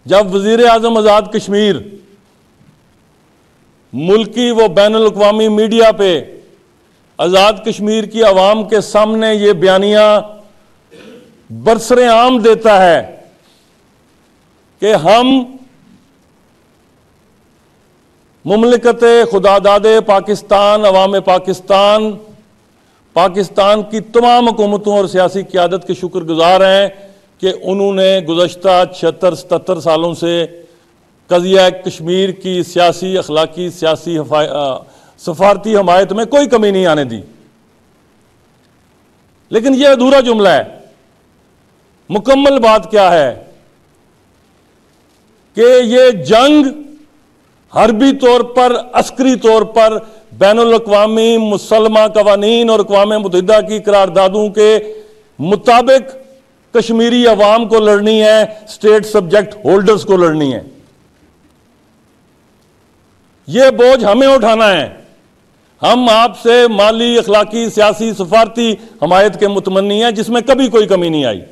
जब वजीर आजम आज़ाद कश्मीर मुल्की व बैनुल अक़वामी मीडिया पे आज़ाद कश्मीर की आवाम के सामने ये बयानिया बरसरे आम देता है कि हम मुमलिकत खुदादाद पाकिस्तान, अवाम पाकिस्तान, पाकिस्तान की तमाम हुकूमतों और सियासी क़यादत के शुक्रगुजार हैं कि उन्होंने गुज़श्ता 76-77 सालों से क़ज़िया कश्मीर की सियासी, अखलाकी, सियासी, सफारती हमायत में कोई कमी नहीं आने दी। लेकिन यह अधूरा जुमला है। मुकम्मल बात क्या है कि ये जंग हरबी तौर पर, अस्करी तौर पर बैनुल अक़वामी मुसल्मा कवानीन और अक़वाम मुत्तहिदा की करारदादों के मुताबिक कश्मीरी अवाम को लड़नी है, स्टेट सब्जेक्ट होल्डर्स को लड़नी है। यह बोझ हमें उठाना है। हम आपसे माली, अखलाकी, सियासी, सफारती हमायत के मुतमन्नी हैं जिसमें कभी कोई कमी नहीं आई।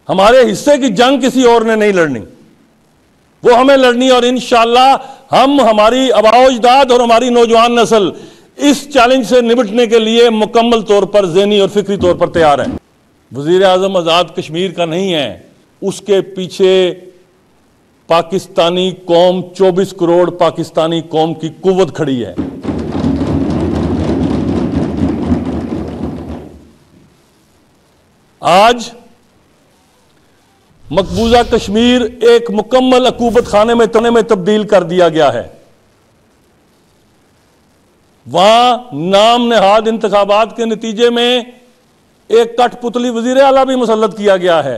हमारे हिस्से की जंग किसी और ने नहीं लड़नी, वो हमें लड़नी। और इंशाअल्लाह हम, हमारी आबाओ-अजदाद और हमारी नौजवान नस्ल इस चैलेंज से निपटने के लिए मुकम्मल तौर पर ज़हनी और फिक्री तौर पर तैयार है। वज़ीर आज़म आज़ाद कश्मीर का नहीं है, उसके पीछे पाकिस्तानी कौम, 24 करोड़ पाकिस्तानी कौम की कुव्वत खड़ी है। आज मकबूजा कश्मीर एक मुकम्मल अकूबत खाने में तब्दील कर दिया गया है। वहां नाम नेहाद इंतखाबात के नतीजे में एक कठपुतली वजीर आला भी मुसल्लत किया गया है।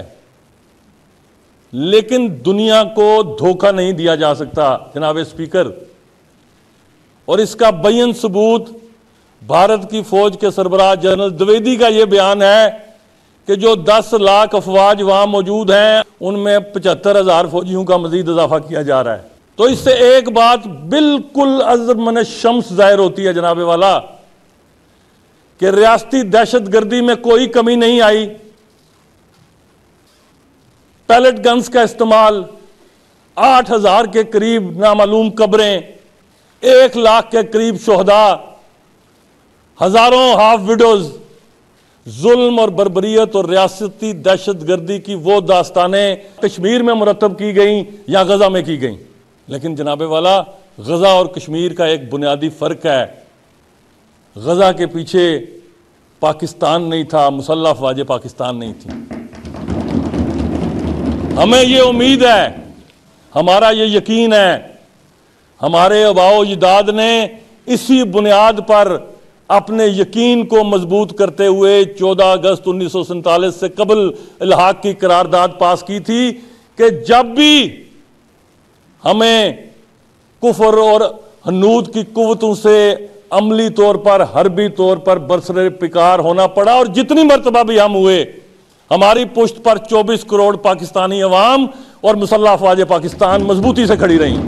लेकिन दुनिया को धोखा नहीं दिया जा सकता जनाब स्पीकर, और इसका बयान सबूत भारत की फौज के सरबराह जनरल द्विवेदी का यह बयान है कि जो 10 लाख अफवाज वहां मौजूद हैं उनमें 75,000 फौजियों का मजीद इजाफा किया जा रहा है। तो इससे एक बात बिल्कुल अज़मन शम्स जाहिर होती है जनाबे वाला कि रियासती दहशतगर्दी में कोई कमी नहीं आई। पैलेट गन्स का इस्तेमाल, 8,000 के करीब नामालूम कब्रें, 1 लाख के करीब शोहदा, हजारों हाफ विडोज, जुल्म और बर्बरियत और रियासती दहशतगर्दी की वो दास्तानें कश्मीर में मुरतब की गई या गजा में की गई। लेकिन जनाबे वाला, गजा और कश्मीर का एक बुनियादी फर्क है। गजा के पीछे पाकिस्तान नहीं था, मुसल्लह अफवाज पाकिस्तान नहीं थी। हमें ये उम्मीद है, हमारा ये यकीन है, हमारे आबाओ-अजदाद ने इसी बुनियाद पर अपने यकीन को मजबूत करते हुए 14 अगस्त 1947 से कबल इल्हाक की करारदाद पास की थी कि जब भी हमें कुफर और हनूद की कुव्वतों से अमली तौर पर, हरबी तौर पर बरसरे पिकार होना पड़ा, और जितनी मर्तबा भी हम हुए, हमारी पुश्त पर 24 करोड़ पाकिस्तानी अवाम और मुसल्लह अफवाज पाकिस्तान मजबूती से खड़ी रही।